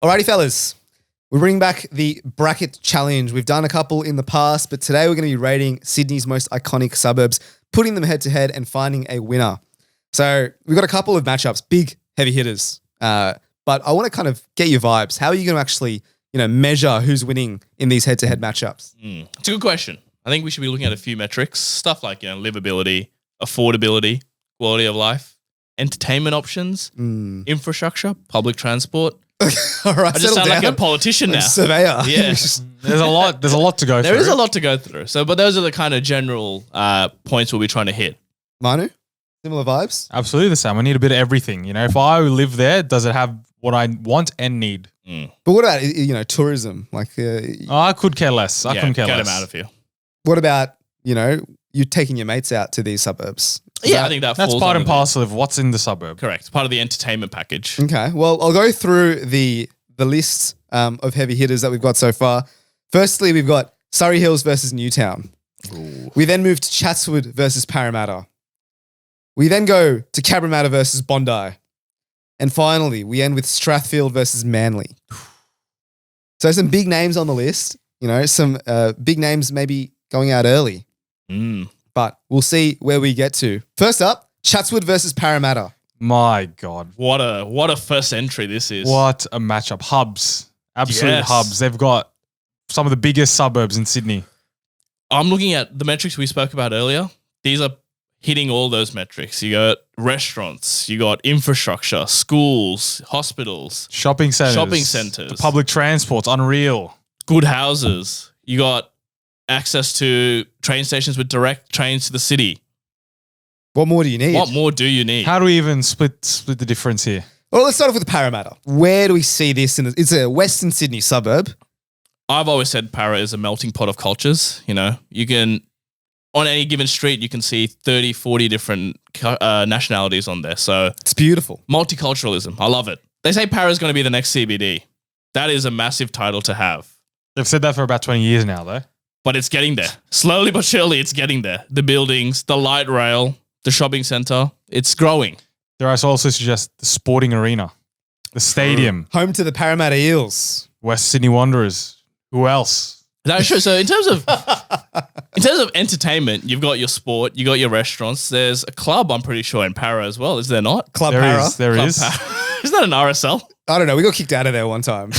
Alrighty, fellas. We're bringing back the bracket challenge. We've done a couple in the past, but today we're going to be rating Sydney's most iconic suburbs, putting them head to head and finding a winner. So we've got a couple of matchups, big heavy hitters. But I want to kind of get your vibes. How are you going to actually, measure who's winning in these head to head matchups? It's a good question. I think we should be looking at a few metrics, stuff like, livability, affordability, quality of life, entertainment options, infrastructure, public transport. All right, I just sound like a politician now. Surveyor. Yeah. There's a lot to go through. There is a lot to go through. So, but those are the kind of general points we'll be trying to hit. Manu, similar vibes? Absolutely the same. I need a bit of everything. If I live there, does it have what I want and need? But what about, tourism? Like, I could care less. I couldn't care get less. them out of here. What about, you taking your mates out to these suburbs? I think that's part and parcel of what's in the suburb. Correct. Part of the entertainment package. Okay. Well, I'll go through the list of heavy hitters that we've got so far. Firstly, we've got Surrey Hills versus Newtown. Ooh. We then move to Chatswood versus Parramatta. We then go to Cabramatta versus Bondi. And finally, we end with Strathfield versus Manly. So some big names on the list. Some big names maybe going out early. But we'll see where we get to. First up, Chatswood versus Parramatta. My God. What a first entry this is. What a matchup. Hubs. Absolute Yes. hubs. They've got some of the biggest suburbs in Sydney. I'm looking at the metrics we spoke about earlier. These are hitting all those metrics. You got restaurants, you got infrastructure, schools, hospitals, Shopping centres. the public transport's unreal. good houses. You got access to train stations with direct trains to the city. What more do you need? What more do you need? How do we even split the difference here? Well, let's start off with Parramatta. Where do we see this? It's a Western Sydney suburb. I've always said Para is a melting pot of cultures. You can, on any given street, you can see 30, 40 different nationalities on there. So It's beautiful. multiculturalism. I love it. They say Para is going to be the next CBD. That is a massive title to have. They've said that for about 20 years now, though. But it's getting there. Slowly but surely, it's getting there. The buildings, the light rail, the shopping centre, it's growing. Dare I also suggest the sporting arena, the stadium, Home to the Parramatta Eels. West Sydney Wanderers. Who else? That's true. So in terms of entertainment, you've got your sport, you got your restaurants. There's a club, I'm pretty sure, in Para as well. Is there not? Club There Para. is. There Club is. Para. Isn't that an RSL? I don't know. We got kicked out of there one time.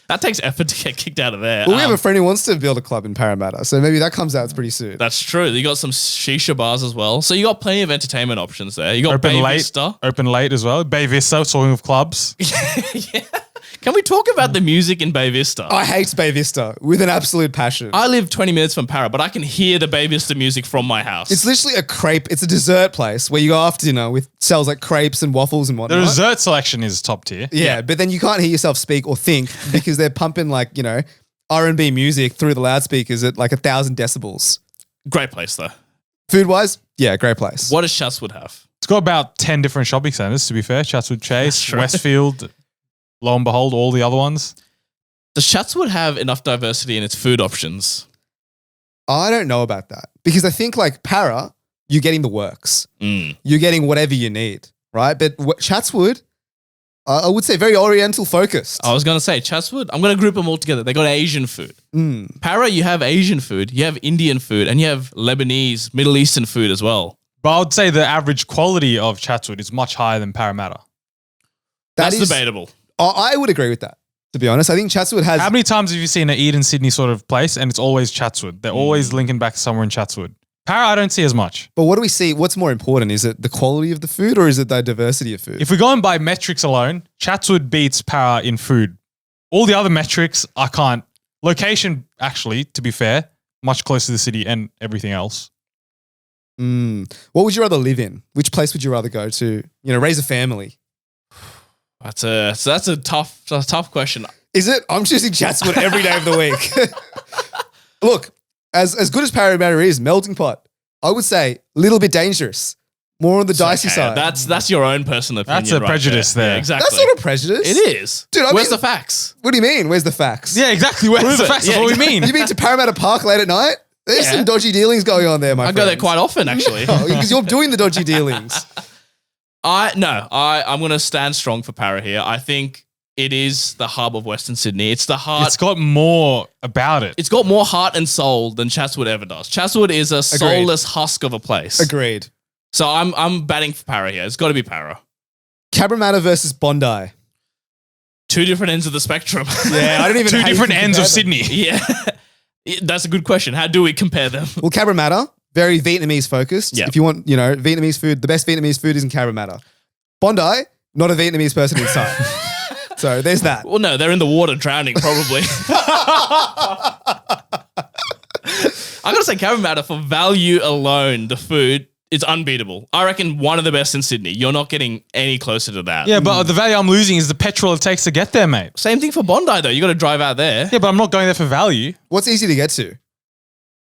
That takes effort to get kicked out of there. Well, we have a friend who wants to build a club in Parramatta, so maybe that comes out pretty soon. That's true. You got some shisha bars as well. So you got plenty of entertainment options there. You got Open Bay late. Vista. Open late as well. Bay Vista, talking of clubs. Yeah. Can we talk about the music in Bay Vista? I hate Bay Vista with an absolute passion. I live 20 minutes from Para, but I can hear the Bay Vista music from my house. It's literally a crepe. It's a dessert place where you go after dinner with sells like crepes and waffles and The whatnot. dessert selection is top tier. Yeah, but then you can't hear yourself speak or think because they're pumping R&B music through the loudspeakers at like 1,000 decibels. Great place though. Food wise, yeah, great place. What does Chatswood have? It's got about 10 different shopping centres, to be fair. Chatswood Chase, That's true. Westfield, lo and behold, all the other ones. Does Chatswood have enough diversity in its food options? I don't know about that because I think like Para, you're getting the works. You're getting whatever you need, right? But Chatswood, I would say very Oriental focused. I was going to say Chatswood. I'm going to group them all together. They got Asian food. Para, you have Asian food, you have Indian food, and you have Lebanese, Middle Eastern food as well. But I would say the average quality of Chatswood is much higher than Parramatta. That's debatable. I would agree with that, to be honest. I think Chatswood has... How many times have you seen an Eden Sydney sort of place and it's always Chatswood? They're always linking back to somewhere in Chatswood. Para, I don't see as much. But what do we see? What's more important? Is it the quality of the food or is it the diversity of food? If we're going by metrics alone, Chatswood beats Para in food. All the other metrics, I can't. Location, actually, to be fair, much closer to the city and everything else. What would you rather live in? Which place would you rather go to? Raise a family. That's a tough question. Is it? I'm choosing Chatswood every day of the week. Look, as good as Parramatta is, melting pot, I would say a little bit dangerous. More on the dicey side. That's your own personal opinion. That's a prejudice there. Yeah, exactly. That's not a prejudice. It is. Dude, Where's the facts? What do you mean? Where's the facts? Yeah, exactly. Where's Prove the it. facts? Yeah, That's what we exactly. mean. You mean to Parramatta Park late at night? There's Yeah. some dodgy dealings going on there, my I friend. go there quite often, actually. Because you're doing the dodgy dealings. I'm going to stand strong for Para here. I think it is the hub of Western Sydney. It's the heart. It's got more about it. It's got more heart and soul than Chatswood ever does. Chatswood is a soulless husk of a place. Agreed. So I'm batting for Para here. It's got to be Para. Cabramatta versus Bondi. Two different ends of the spectrum. Yeah, I don't even Two know how you different can ends of compare them. Sydney. Yeah. That's a good question. How do we compare them? Well, Cabramatta, very Vietnamese focused. Yeah. If you want, Vietnamese food, the best Vietnamese food is in Cabramatta. Bondi, not a Vietnamese person inside. So there's that. Well, no, they're in the water drowning, probably. I gotta say, Cabramatta, for value alone, the food is unbeatable. I reckon one of the best in Sydney. You're not getting any closer to that. Yeah, but the value I'm losing is the petrol it takes to get there, mate. Same thing for Bondi, though. You got to drive out there. Yeah, but I'm not going there for value. What's easy to get to?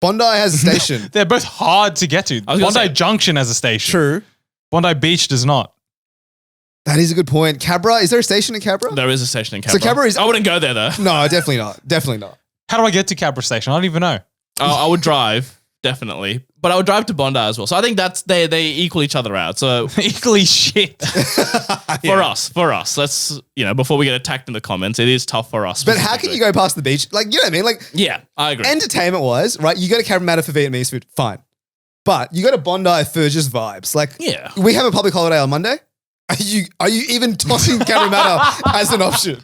Bondi has a station. They're both hard to get to. I was gonna Bondi say- Junction has a station. True. Bondi Beach does not. That is a good point. Cabra, is there a station in Cabra? There is a station in Cabra. So Cabra is- I wouldn't go there, though. No, definitely not. Definitely not. How do I get to Cabra Station? I don't even know. I would drive, definitely. But I would drive to Bondi as well. So I think they equal each other out. So Equally shit. for us, let's, before we get attacked in the comments, it is tough for us. But how can you go past the beach? Like, you know what I mean? Like, Yeah, I agree. entertainment-wise, right, you go to Cabramatta for Vietnamese food, fine. But you go to Bondi for just vibes. Like, Yeah. we have a public holiday on Monday. Are you even tossing Cabramatta as an option?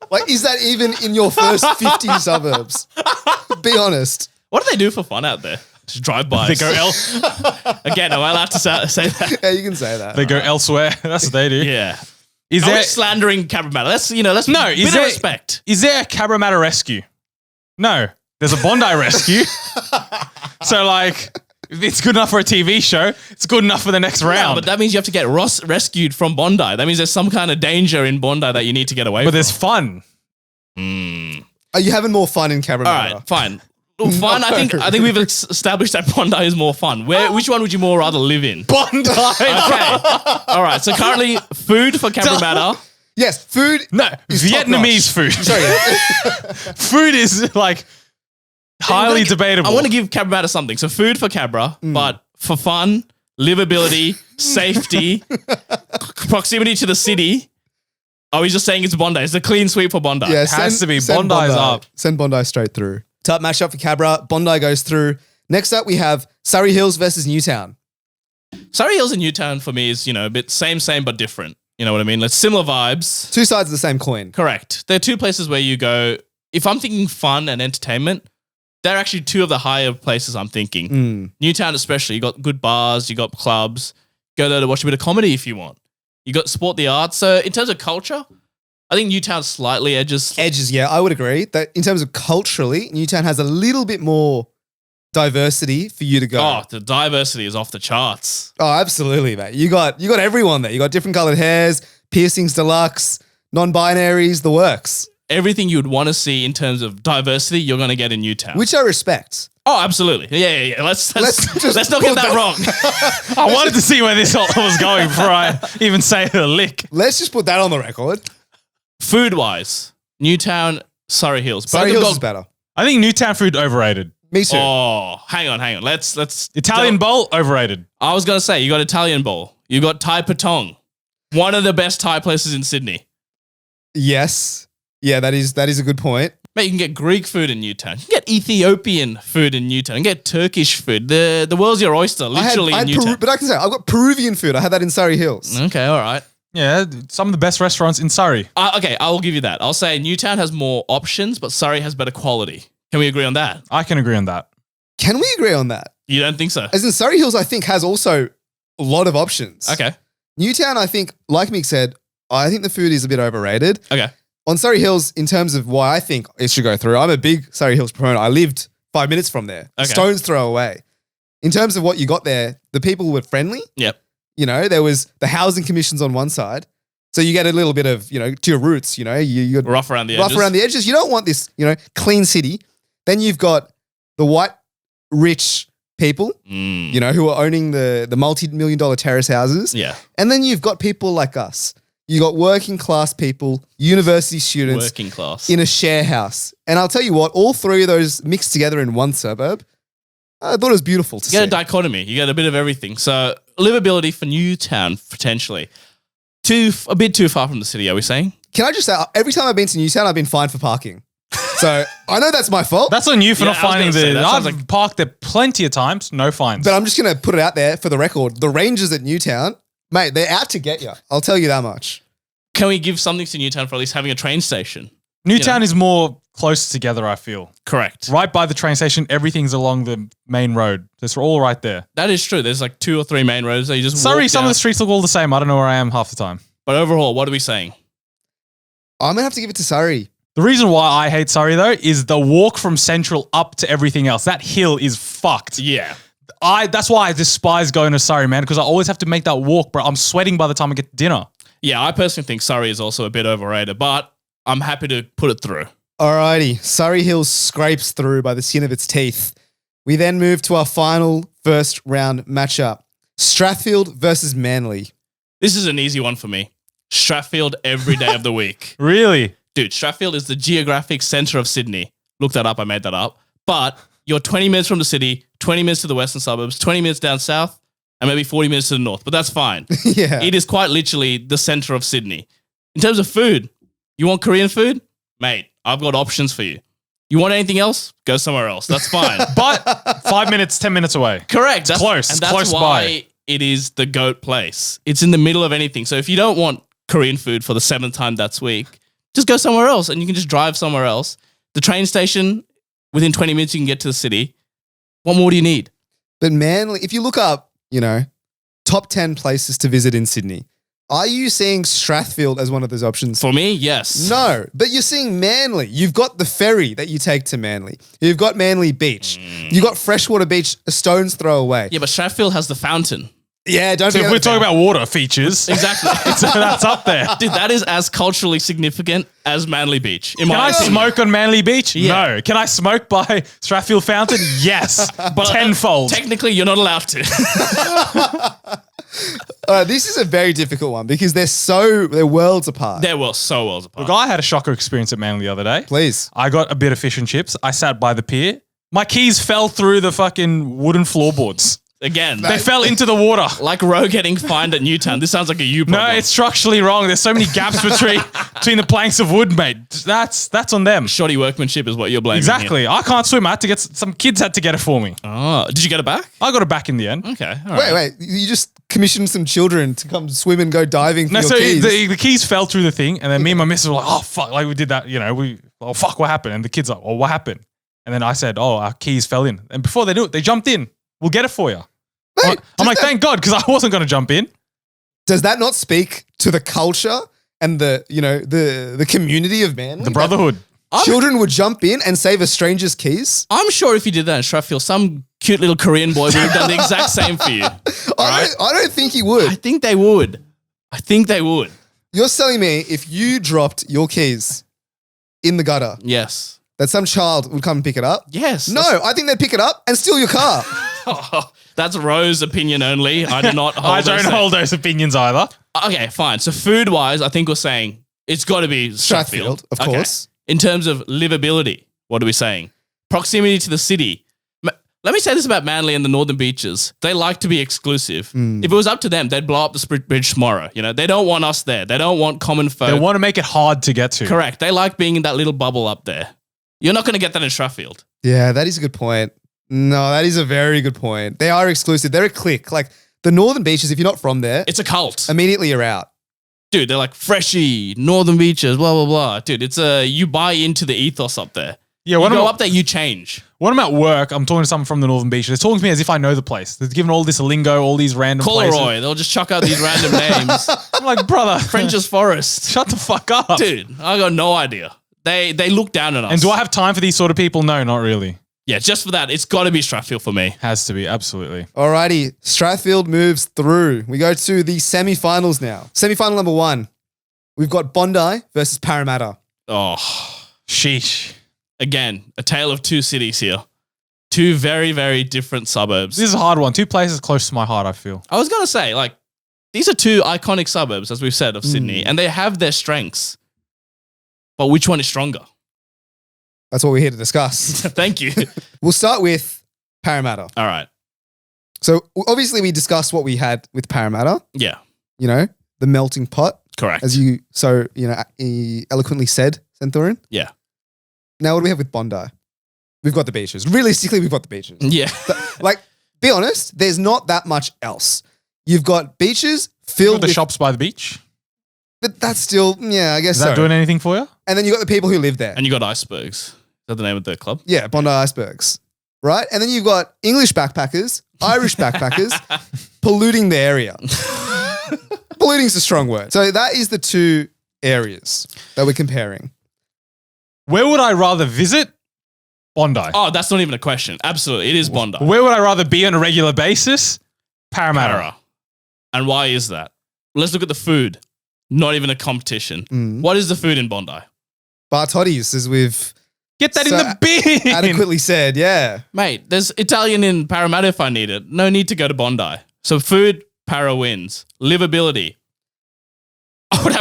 Like, is that even in your first 50 suburbs? Be honest. What do they do for fun out there? Just drive by. They go Again, am I allowed to say that? Yeah, you can say that. They go elsewhere. That's what they do. Yeah. Is Are we there slandering Cabramatta? Let's No, bit is of there- respect. is there a Cabramatta rescue? No. There's a Bondi rescue. So like if it's good enough for a TV show, it's good enough for the next No, round. but that means you have to get rescued from Bondi. That means there's some kind of danger in Bondi that you need to get away But from. there's fun. Are you having more fun in All Cabramatta? right, fine. Look, fun. I think we've established that Bondi is more fun. Which one would you more rather live in? Bondi. Okay. All right. So currently, food for Cabramatta. Yes, food. No, is Vietnamese top-notch. food. Sorry. Food is like highly debatable. I want to give Cabramatta something. So food for Cabra, but for fun, livability, safety, proximity to the city. Are we just saying it's Bondi? It's a clean sweep for Bondi. Yeah, has to be. Bondi's up. Send Bondi straight through. Top matchup for Cabra. Bondi goes through. Next up, we have Surrey Hills versus Newtown. Surrey Hills and Newtown for me is, a bit same but different. You know what I mean? Like similar vibes. Two sides of the same coin. Correct. They're two places where you go. If I'm thinking fun and entertainment, they're actually two of the higher places I'm thinking. Newtown especially, you got good bars, you got clubs. Go there to watch a bit of comedy if you want. You got support the arts. So in terms of culture, I think Newtown slightly edges. Edges, yeah, I would agree that in terms of culturally, Newtown has a little bit more diversity for you to go. Oh, the diversity is off the charts. Oh, absolutely, mate. You got everyone there. You got different colored hairs, piercings deluxe, non-binaries, the works. Everything you would want to see in terms of diversity, you're going to get in Newtown. Which I respect. Oh, absolutely. Yeah. Let's just not get that wrong. I wanted to see where this all was going before I even say a lick. Let's just put that on the record. Food-wise, Newtown, Surrey Hills. Both Surrey have Hills got- is better. I think Newtown food overrated. Me too. Oh, hang on. Let's Italian bowl overrated. I was gonna say you got Italian bowl. You got Thai Patong, one of the best Thai places in Sydney. Yes. Yeah, that is a good point. Mate, you can get Greek food in Newtown. You can get Ethiopian food in Newtown. You can get Turkish food. The world's your oyster, literally I in had Newtown. but I can say I've got Peruvian food. I had that in Surrey Hills. Okay, all right. Yeah, some of the best restaurants in Surrey. Okay, I will give you that. I'll say Newtown has more options, but Surrey has better quality. Can we agree on that? I can agree on that. Can we agree on that? You don't think so? As in Surrey Hills, I think has also a lot of options. Okay. Newtown, I think, like Mick said, I think the food is a bit overrated. Okay. On Surrey Hills, in terms of why I think it should go through, I'm a big Surrey Hills proponent. I lived 5 minutes from there. Okay. Stone's throw away. In terms of what you got there, the people were friendly. Yep. There was the housing commissions on one side. So you get a little bit of, to your roots, you got Rough around the rough edges. around the edges. You don't want this, clean city. Then you've got the white, rich people, who are owning the multi-million-dollar terrace houses. Yeah. And then you've got people like us. You got working class people, university students Working class. in a share house. And I'll tell you what, all three of those mixed together in one suburb, I thought it was beautiful to You get see. a dichotomy. You get a bit of everything. So livability for Newtown, potentially. A bit too far from the city, are we saying? Can I just say, every time I've been to Newtown, I've been fined for parking. So I know that's my fault, That's on you for Yeah, not I was finding gonna say, that sounds I've parked there plenty of times, no fines. but I'm just going to put it out there for the record. The Rangers at Newtown, mate, they're out to get you. I'll tell you that much. Can we give something to Newtown for at least having a train station? Newtown is more close together, I feel. Correct. Right by the train station, everything's along the main road. It's all right there. That is true. There's like 2 or 3 main roads that you just Sorry, walk some of down. the streets look all the same. I don't know where I am half the time. But overall, what are we saying? I'm going to have to give it to Surrey. The reason why I hate Surrey, though, is the walk from Central up to everything else. That hill is fucked. Yeah. That's why I despise going to Surrey, man, because I always have to make that walk, bro. I'm sweating by the time I get to dinner. Yeah, I personally think Surrey is also a bit overrated, but I'm happy to put it through. Alrighty, Surrey Hills scrapes through by the skin of its teeth. We then move to our final first round matchup. Strathfield versus Manly. This is an easy one for me. Strathfield every day of the week. Really? Dude, Strathfield is the geographic center of Sydney. Look that up, I made that up. But you're 20 minutes from the city, 20 minutes to the western suburbs, 20 minutes down south, and maybe 40 minutes to the north. But that's fine. Yeah. It is quite literally the center of Sydney. In terms of food, you want Korean food? Mate, I've got options for you. You want anything else? Go somewhere else. That's fine. But 5 minutes, 10 minutes away. Correct. That's close. And It's that's close why by. it is the GOAT place. It's in the middle of anything. So if you don't want Korean food for the 7th time that week, just go somewhere else and you can just drive somewhere else. The train station, within 20 minutes, you can get to the city. What more do you need? But Manly, if you look up, top 10 places to visit in Sydney, are you seeing Strathfield as one of those options? For me, yes. No, but you're seeing Manly. You've got the ferry that you take to Manly. You've got Manly Beach. You've got Freshwater Beach a stone's throw away. Yeah, but Strathfield has the fountain. Yeah, don't So if forget we're the talking fountain. about water features, Exactly. that's up there. Dude, that is as culturally significant as Manly Beach. In Can my I opinion. smoke on Manly Beach? Yeah. No. Can I smoke by Strathfield Fountain? Yes. But tenfold. Technically, you're not allowed to. This is a very difficult one because they're worlds apart. They were so worlds apart. Look, I had a shocker experience at Manly the other day. Please. I got a bit of fish and chips. I sat by the pier. My keys fell through the fucking wooden floorboards. Again, They fell into the water. like Roe getting fined at Newtown. This sounds like a you problem. No, it's structurally wrong. There's so many gaps between the planks of wood, mate. That's on them. Shoddy workmanship is what you're blaming. Exactly. I can't swim. I had to get some kids had to get it for me. Oh, did you get it back? I got it back in the end. Okay. All right. Wait. You just commissioned some children to come swim and go diving for No, your so keys. the keys fell through the thing, and then me and my missus were like, "Oh fuck!" Like we did that, oh fuck, what happened? And the kids are like, "Oh, what happened?" And then I said, "Oh, our keys fell in." And before they knew it, they jumped in. We'll get it for you. Mate, I'm like, does that- thank God, because I wasn't going to jump in. Does that not speak to the culture and the community of Manly? The brotherhood. Children would jump in and save a stranger's keys? I'm sure if you did that in Strathfield, some cute little Korean boy would have done the exact same for you. I don't think he would. I think they would. You're telling me if you dropped your keys in the gutter, Yes. that some child would come and pick it up? Yes. No, I think they'd pick it up and steal your car. That's Roe's opinion only. I do not hold I don't those- hold those opinions either. Okay, fine. So food-wise, I think we're saying it's got to be Strathfield. Strathfield, of course. In terms of livability, what are we saying? Proximity to the city. Let me say this about Manly and the Northern Beaches. They like to be exclusive. If it was up to them, they'd blow up the Sprit Bridge tomorrow. They don't want us there. They don't want common folk. They want to make it hard to get to. Correct. They like being in that little bubble up there. You're not going to get that in Strathfield. Yeah, that is a good point. No, that is a very good point. They are exclusive. They're a clique. Like the Northern Beaches, if you're not from there, It's a cult. immediately you're out. Dude, they're like Freshie, Northern Beaches, blah, blah, blah. Dude, you buy into the ethos up there. Yeah, You when go I'm, up there, you change. when I'm at work, I'm talking to someone from the Northern Beach. They're talking to me as if I know the place. They're giving all this lingo, all these random places. Coloroy, they'll just chuck out these random names. I'm like, brother, French's Forest. shut the fuck up. Dude, I got no idea. They look down at us. And do I have time for these sort of people? No, not really. Yeah, just for that, it's got to be Strathfield for me. Has to be, absolutely. Alrighty, Strathfield moves through. We go to the semi-finals now. Semi-final number 1. We've got Bondi versus Parramatta. Oh, Sheesh. again, a tale of two cities here. Two very, very different suburbs. This is a hard one. Two places close to my heart, I feel. I was going to say, these are two iconic suburbs, as we've said, of Sydney, and they have their strengths. But which one is stronger? That's what we're here to discuss. Thank you. We'll start with Parramatta. All right. So obviously we discussed what we had with Parramatta. Yeah. the melting pot, Correct. as you eloquently said, Centurion. Yeah. Now, what do we have with Bondi? We've got the beaches. Realistically, we've got the beaches. Yeah. Like, be honest, there's not that much else. You've got beaches filled The with shops by the beach. but that's still, yeah, I guess Is that so. doing anything for you? And then you got the people who live there. And you got icebergs. Is that the name of the club? Yeah, Bondi Icebergs. Right? And then you've got English backpackers, Irish backpackers polluting the area. Polluting is a strong word. So that is the two areas that we're comparing. Where would I rather visit? Bondi. Oh, that's not even a question. Absolutely. It is Bondi. Where would I rather be on a regular basis? Parramatta. Para. And why is that? Let's look at the food. Not even a competition. What is the food in Bondi? Bar toddies, as we've Get that So in the bin. adequately said, yeah. Mate, there's Italian in Parramatta if I need it. No need to go to Bondi. So food, Para wins. Livability. I would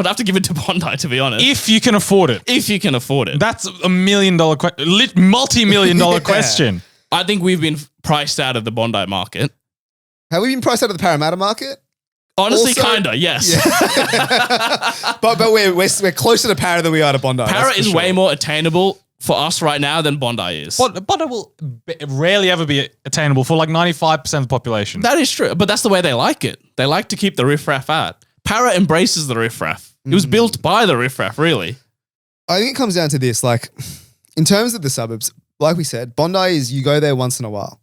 have to give it to Bondi, to be honest. If you can afford it. If you can afford it. That's $1 million multi-million dollar Yeah. question. I think we've been priced out of the Bondi market. Have we been priced out of the Parramatta market? Honestly, Also- kinda, yes. But we're closer to Para than we are to Bondi. Para that's for is sure. way more attainable for us right now than Bondi is. But it will rarely ever be attainable for like 95% of the population. That is true, but that's the way they like it. They like to keep the riffraff out. Para embraces the riffraff. It was built by the riffraff, really. I think it comes down to this, like, in terms of the suburbs, like we said, Bondi is you go there once in a while.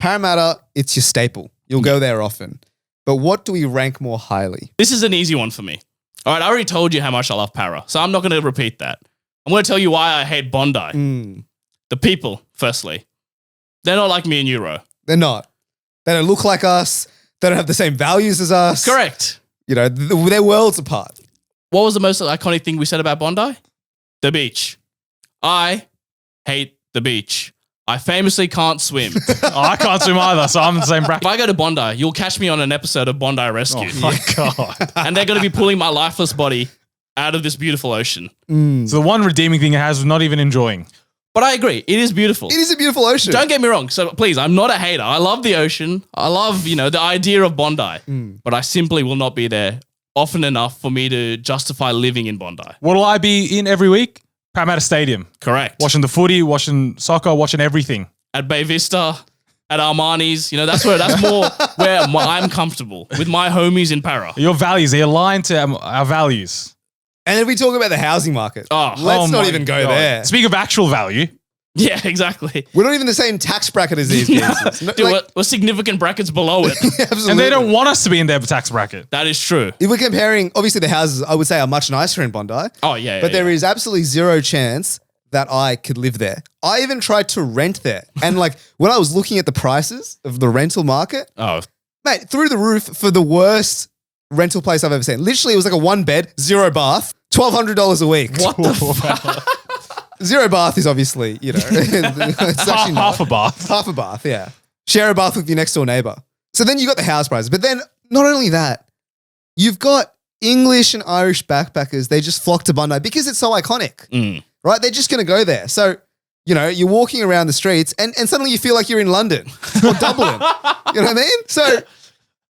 Parramatta, it's your staple. You'll go there often. But what do we rank more highly? This is an easy one for me. All right, I already told you how much I love Para, so I'm not going to repeat that. I'm going to tell you why I hate Bondi. The people, firstly. They're not like me and Euro. They're not. They don't look like us. They don't have the same values as us. Correct. You know, they're worlds apart. What was the most iconic thing we said about Bondi? The beach. I hate the beach. I famously can't swim. I can't swim either, so I'm in the same If bracket. I go to Bondi, you'll catch me on an episode of Bondi Rescue. Oh my God. And they're going to be pulling my lifeless body out of this beautiful ocean. So the one redeeming thing it has is not even enjoying. But I agree. It is beautiful. It is a beautiful ocean. Don't get me wrong. So please, I'm not a hater. I love the ocean. I love, the idea of Bondi. But I simply will not be there often enough for me to justify living in Bondi. What'll I be in every week? Parramatta Stadium. Correct. Watching the footy, watching soccer, watching everything. At Bay Vista, at Armani's, that's more where I'm comfortable with my homies in Para. Your values, they align to our values. And if we talk about the housing market, let's not my even go God. there. Speak of actual value. Yeah, exactly. We're not even the same tax bracket as these places. No, Dude, like, we're significant brackets below it. absolutely. And they don't want us to be in their tax bracket. That is true. If we're comparing, obviously the houses, I would say, are much nicer in Bondi. Oh, yeah. But there is absolutely zero chance that I could live there. I even tried to rent there. And like when I was looking at the prices of the rental market, Oh, mate, through the roof for the worst rental place I've ever seen. Literally, it was like a 1 bed, 0 bath, $1,200 a week. what the fuck? 0 bath is obviously, it's actually Half a not. bath. Half a bath, yeah. Share a bath with your next door neighbor. So then you got the house prices. But then not only that, you've got English and Irish backpackers. They just flock to Bondi because it's so iconic, right? They're just going to go there. So, you're walking around the streets and suddenly you feel like you're in London or Dublin. You know what I mean? So,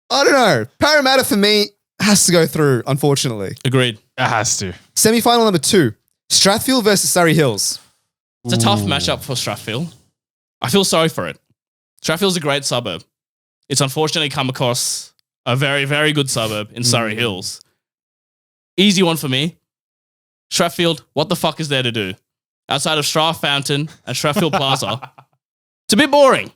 I don't know. Parramatta for me has to go through, unfortunately. Agreed. It has to. Semi-final number 2, Strathfield versus Surrey Hills. It's a tough matchup for Strathfield. I feel sorry for it. Strathfield's a great suburb. It's unfortunately come across a very, very good suburb in Surrey Hills. Easy one for me. Strathfield, what the fuck is there to do? Outside of Strath Fountain and Strathfield Plaza. It's a bit boring.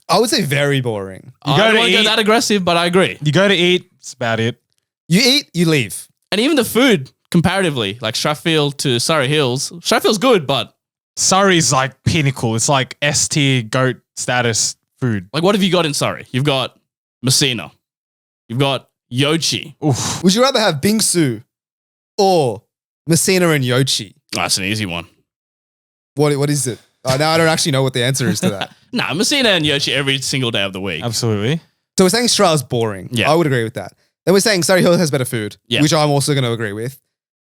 I would say very boring. You I go don't to want to go eat- that aggressive, but I agree. You go to eat, that's about it. You eat, you leave. And even the food, comparatively, like Strathfield to Surrey Hills, Strathfield's good, but Surrey's like pinnacle. It's like S tier goat status food. like what have you got in Surrey? You've got Messina. You've got Yochi. Oof. Would you rather have Bingsu or Messina and Yochi? Oh, that's an easy one. What is it? Now I don't actually know what the answer is to that. Nah, Messina and Yochi every single day of the week. Absolutely. So we're saying Stra's boring. Yeah. I would agree with that. Then we're saying Surrey Hills has better food, Yeah. which I'm also going to agree with.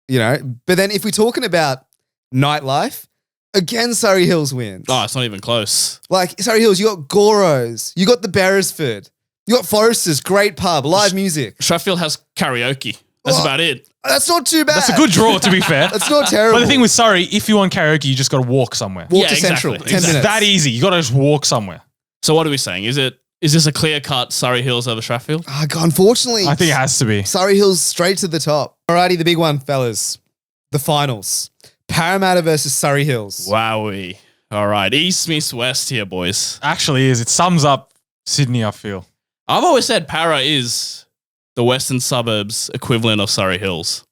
But then if we're talking about nightlife, again, Surrey Hills wins. Oh, it's not even close. Like Surrey Hills, you got Goro's, you got the Beresford, You got Foresters, great pub, live music. Strathfield has karaoke. That's Oh. about it. That's not too bad. That's a good draw, to be fair. That's not terrible. But the thing with Surrey, if you want karaoke, you just got to walk somewhere. walk Yeah, to Central, exactly. 10 Exactly. minutes. That easy. You got to just walk somewhere. So what are we saying? Is this a clear cut Surrey Hills over Strathfield? Unfortunately, I think it has to be. Surrey Hills straight to the top. Alrighty, the big one, fellas. The finals. Parramatta versus Surrey Hills. Wowie. All right. East meets West here, boys. Actually is. It sums up Sydney, I feel. I've always said Para is the western suburbs equivalent of Surrey Hills.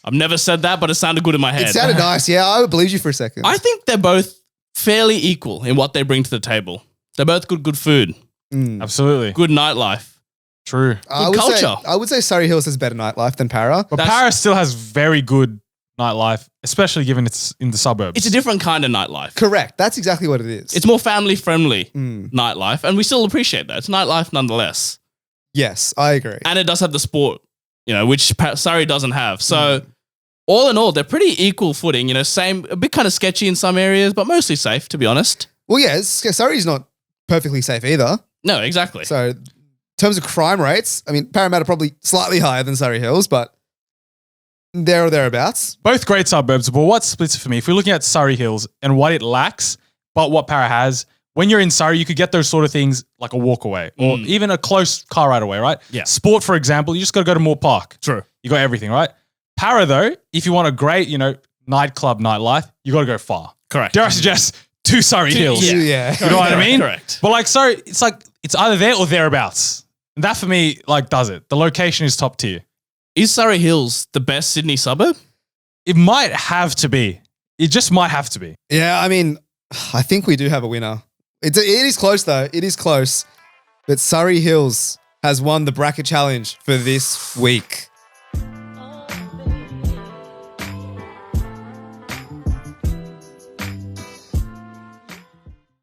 I've never said that, but it sounded good in my head. It sounded nice. Yeah, I would believe you for a second. I think they're both fairly equal in what they bring to the table. They're both good food, Absolutely. good nightlife. True. I would say, culture. I would say Surrey Hills has better nightlife than Para. But That's- Paris still has very good nightlife, especially given it's in the suburbs. It's a different kind of nightlife. Correct. That's exactly what it is. It's more family friendly Mm. nightlife, and we still appreciate that. It's nightlife nonetheless. Yes, I agree. And it does have the sport, which Surrey doesn't have. So all in all, they're pretty equal footing. Same, a bit kind of sketchy in some areas, but mostly safe, to be honest. Well, yes, Surrey's not perfectly safe either. No, exactly. So, in terms of crime rates, I mean, Parramatta probably slightly higher than Surrey Hills, but there or thereabouts. Both great suburbs, but what splits it for me? If we're looking at Surrey Hills and what it lacks, but what Para has, when you're in Surrey, you could get those sort of things like a walk away or even a close car ride away, right? Yeah. Sport, for example, you just got to go to Moore Park. True. You got everything, right? Para, though, if you want a great, nightclub nightlife, you got to go far. Correct. Dare I suggest two Surrey Hills? Yeah. You know what I mean? Correct. But like, Surrey, it's like, it's either there or thereabouts. And that for me, does it. The location is top tier. Is Surrey Hills the best Sydney suburb? It might have to be. It just might have to be. Yeah, I mean, I think we do have a winner. It is close, though. It is close. But Surrey Hills has won the bracket challenge for this week.